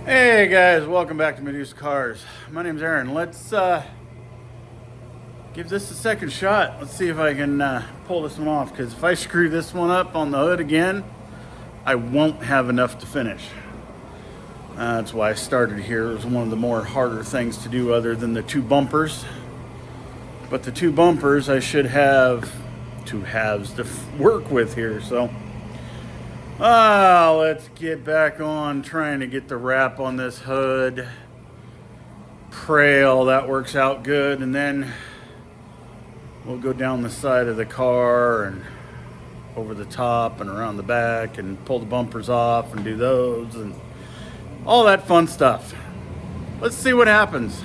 Hey guys, welcome back to Medusa Cars. My name's Aaron. Let's give this a second shot. Let's see if I can pull this one off, because if I screw this one up on the hood again, I won't have enough to finish. That's why I started here. It was one of the more harder things to do other than the two bumpers. But the two bumpers, I should have two halves to work with here, so let's get back on trying to get the wrap on this hood. Pray all that works out good, and then we'll go down the side of the car and over the top and around the back and pull the bumpers off and do those and all that fun stuff. Let's see what happens.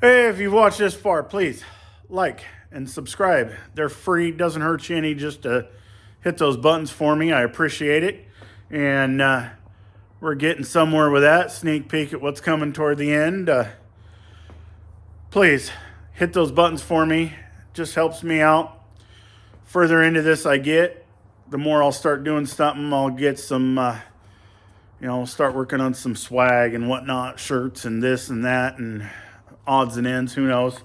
Hey, if you've watched this far, please like and subscribe. They're free, doesn't hurt you any just to hit those buttons for me. I appreciate it. And we're getting somewhere with that. Sneak peek at what's coming toward the end. Please hit those buttons for me. Just helps me out. Further into this I get, the more I'll start doing something. I'll get some, start working on some swag and whatnot, shirts and this and that and odds and ends, who knows.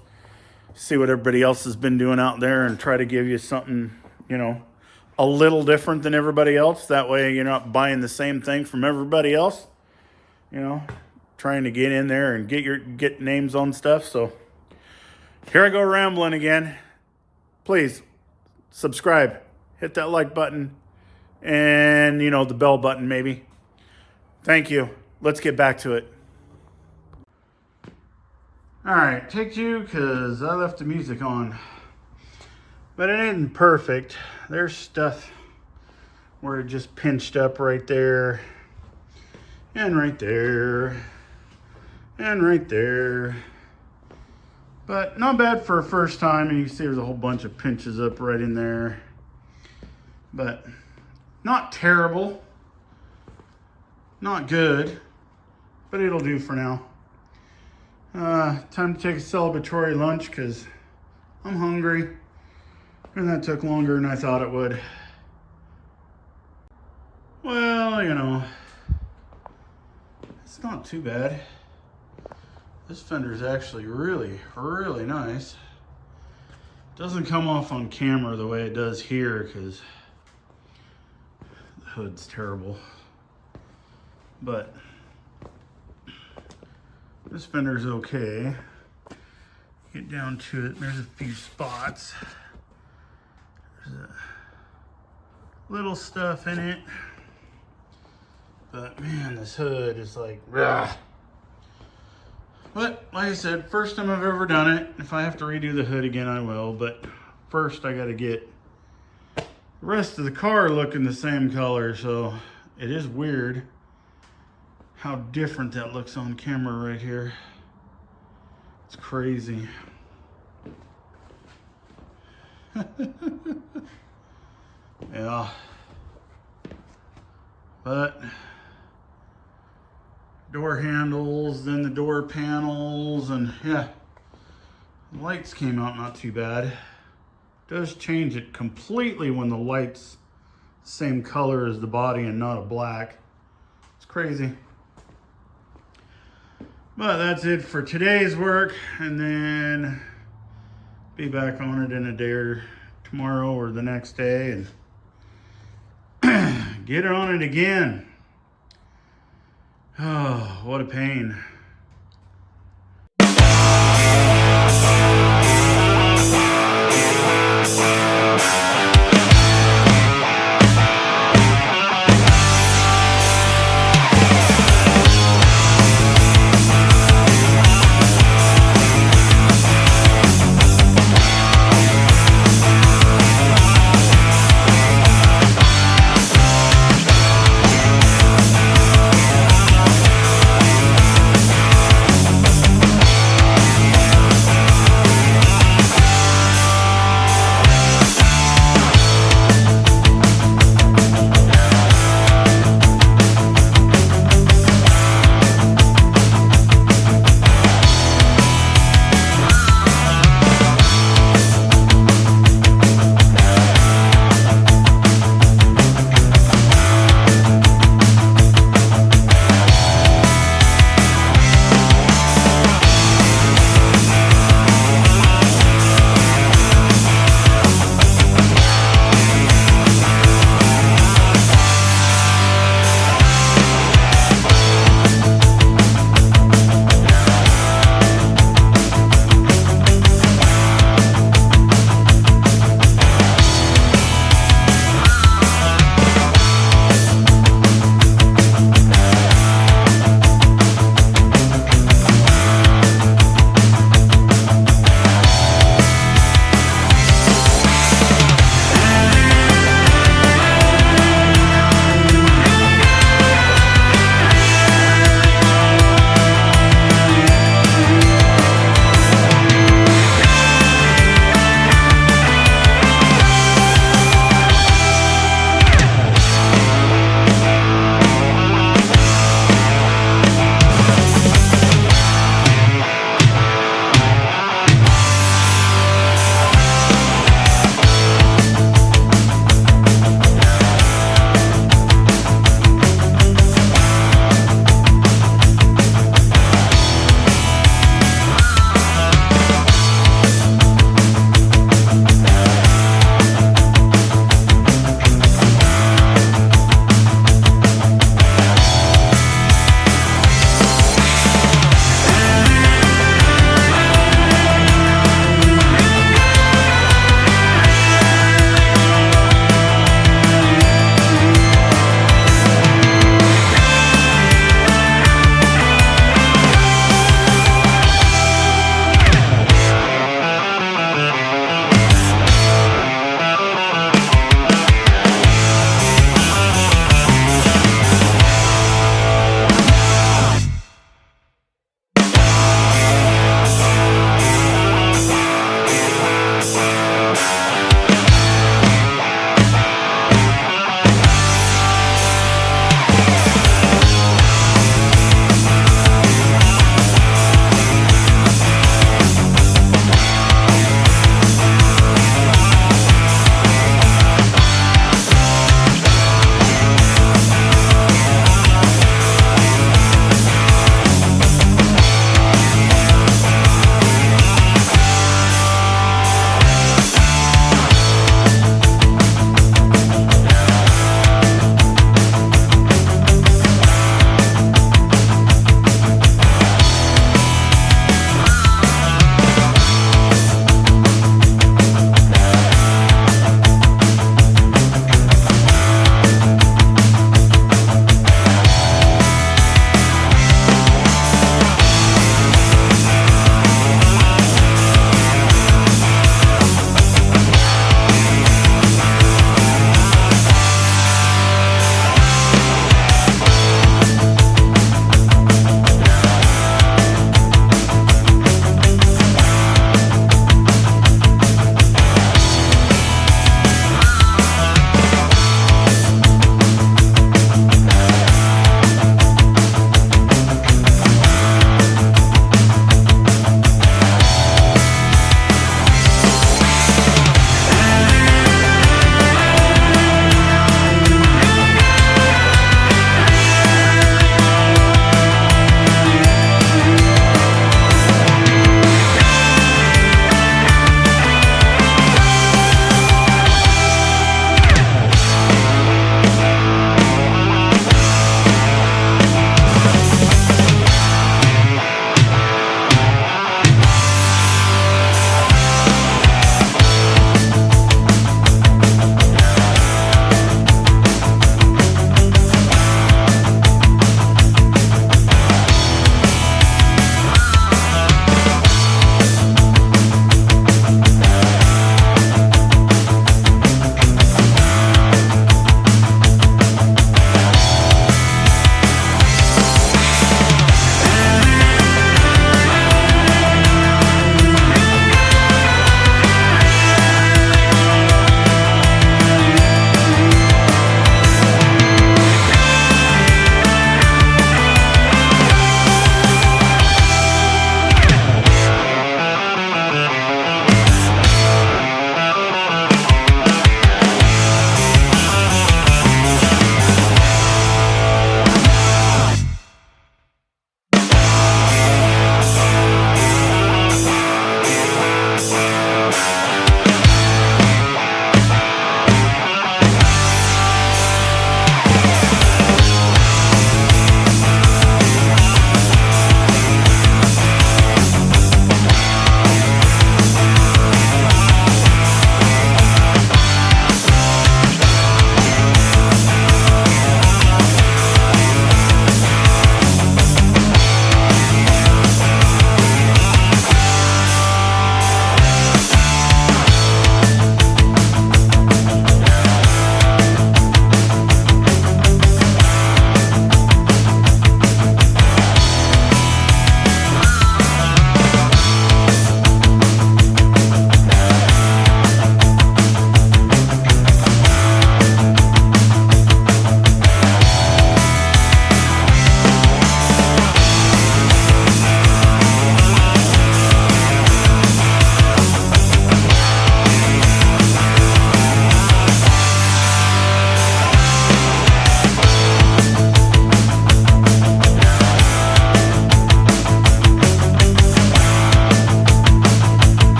See what everybody else has been doing out there and try to give you something, a little different than everybody else. That way you're not buying the same thing from everybody else. Trying to get in there and get names on stuff. So Here I go rambling again. Please subscribe, hit that like button, and the bell button maybe. Thank you. Let's get back to it. All right, take two, because I left the music on. But it isn't perfect. There's stuff where it just pinched up right there, and right there, and right there. But not bad for a first time, and you can see there's a whole bunch of pinches up right in there. But not terrible, not good, but it'll do for now. Time to take a celebratory lunch because I'm hungry, and that took longer than I thought it would. Well, it's not too bad. This fender is actually really, really nice. Doesn't come off on camera the way it does here because the hood's terrible. But this fender's okay. Get down to it, there's a few spots. There's a little stuff in it. But man, this hood is like, rah. But like I said, first time I've ever done it. If I have to redo the hood again, I will. But first I gotta get the rest of the car looking the same color. So it is weird how different that looks on camera right here. It's crazy. Yeah. But door handles, then the door panels, and yeah, the lights came out not too bad. It does change it completely when the light's the same color as the body and not a black. It's crazy. But that's it for today's work, and then be back on it in a day or tomorrow or the next day and get on it again. Oh, what a pain.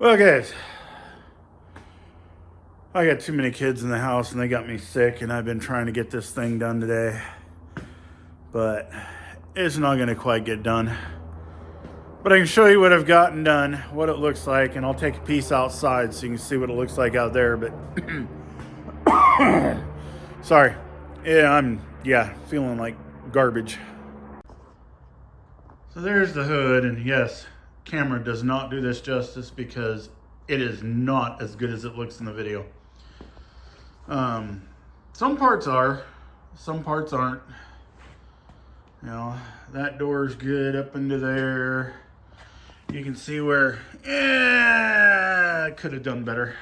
Well, guys, I got too many kids in the house and they got me sick, and I've been trying to get this thing done today, but it's not going to quite get done. But I can show you what I've gotten done, what it looks like, and I'll take a piece outside so you can see what it looks like out there. But sorry, I'm feeling like garbage. So there's the hood, and yes, camera does not do this justice because it is not as good as it looks in the video. Some parts are, some parts aren't. You know, that door's good up into there. You can see where, I could have done better.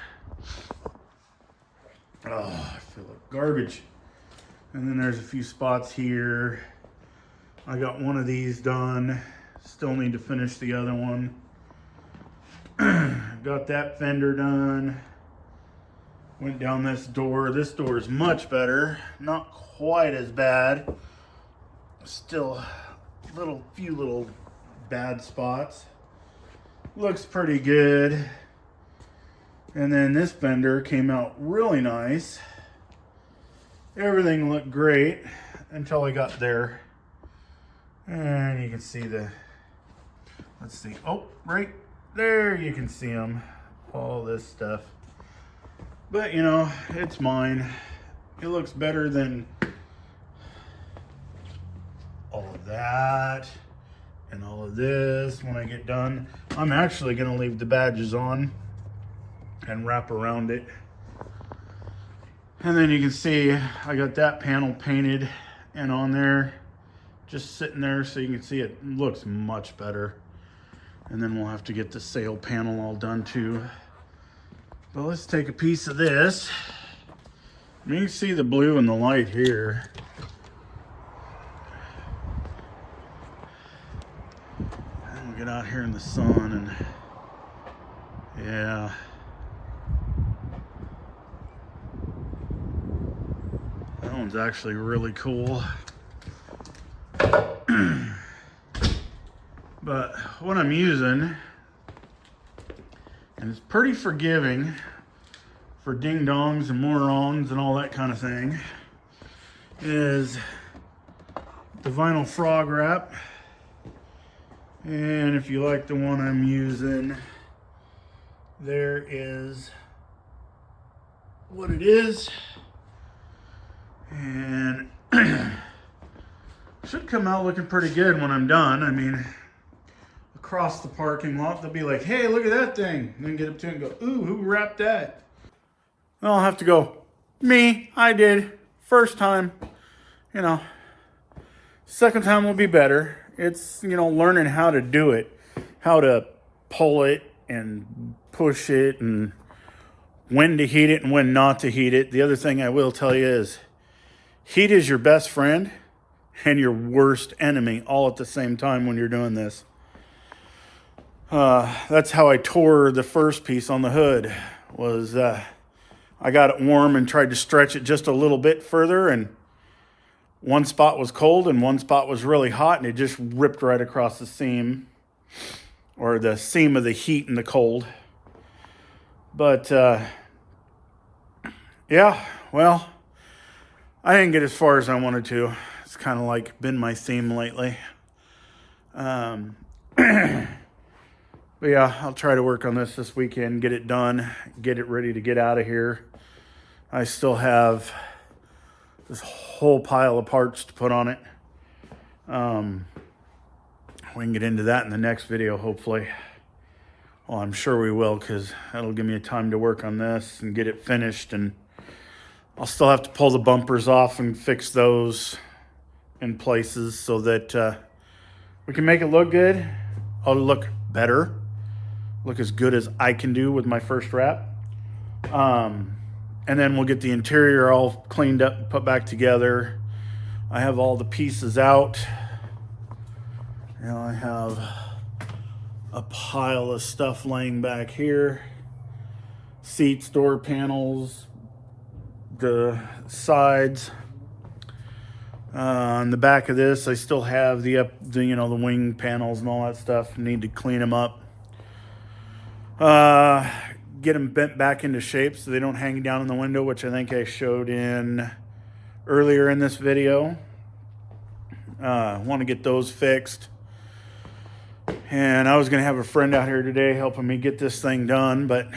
Oh, I feel like garbage. And then there's a few spots here. I got one of these done. Still need to finish the other one. Got that fender done. Went down this door. This door is much better. Not quite as bad. Still few little bad spots. Looks pretty good. And then this fender came out really nice. Everything looked great until I got there. And you can see let's see. Oh, right there you can see them. All this stuff. But you know, it's mine. It looks better than all of that and all of this when I get done. I'm actually going to leave the badges on and wrap around it. And then you can see I got that panel painted and on there, just sitting there so you can see it looks much better. And then we'll have to get the sail panel all done too. But let's take a piece of this. You can see the blue and the light here. And we'll get out here in the sun and yeah. That one's actually really cool. But what I'm using, and it's pretty forgiving for ding-dongs and morons and all that kind of thing, is the vinyl frog wrap. And if you like the one I'm using, there is what it is. And should come out looking pretty good when I'm done. I mean, across the parking lot, they'll be like, hey, look at that thing. And then get up to it and go, ooh, who wrapped that? And I'll have to go, me, I did. First time, you know. Second time will be better. It's, you know, learning how to do it, how to pull it and push it and when to heat it and when not to heat it. The other thing I will tell you is heat is your best friend and your worst enemy all at the same time when you're doing this. That's how I tore the first piece on the hood. Was I got it warm and tried to stretch it just a little bit further, and one spot was cold and one spot was really hot, and it just ripped right across the seam, or the seam of the heat and the cold. But yeah, well, I didn't get as far as I wanted to. It's kind of like been my theme lately. But yeah, I'll try to work on this weekend, get it done, get it ready to get out of here. I still have this whole pile of parts to put on it. We can get into that in the next video, hopefully. Well, I'm sure we will, because that'll give me time to work on this and get it finished. And I'll still have to pull the bumpers off and fix those in places so that we can make it look good. I'll look better. Look as good as I can do with my first wrap. And then we'll get the interior all cleaned up and put back together. I have all the pieces out. You know, I have a pile of stuff laying back here. Seats, door panels, the sides. On the back of this, I still have the wing panels and all that stuff. Need to clean them up. Get them bent back into shape so they don't hang down in the window, which I think I showed in earlier in this video. Want to get those fixed. And I was going to have a friend out here today helping me get this thing done, but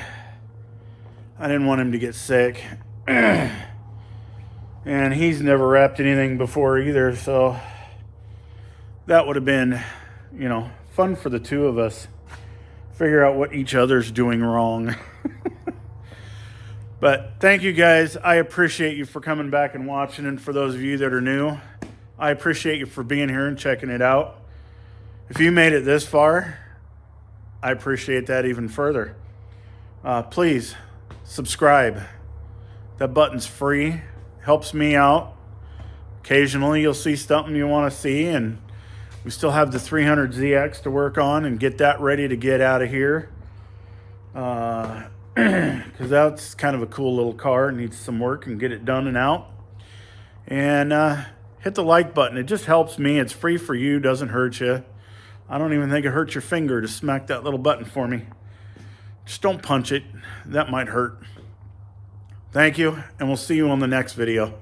I didn't want him to get sick. And he's never wrapped anything before either, so that would have been, you know, fun for the two of us. Figure out what each other's doing wrong. But thank you guys. I appreciate you for coming back and watching. And for those of you that are new, I appreciate you for being here and checking it out. If you made it this far, I appreciate that even further. Please subscribe. That button's free. Helps me out. Occasionally you'll see something you want to see, and we still have the 300ZX to work on and get that ready to get out of here. Because that's kind of a cool little car. It needs some work and get it done and out. And hit the like button. It just helps me. It's free for you. Doesn't hurt you. I don't even think it hurts your finger to smack that little button for me. Just don't punch it. That might hurt. Thank you, and we'll see you on the next video.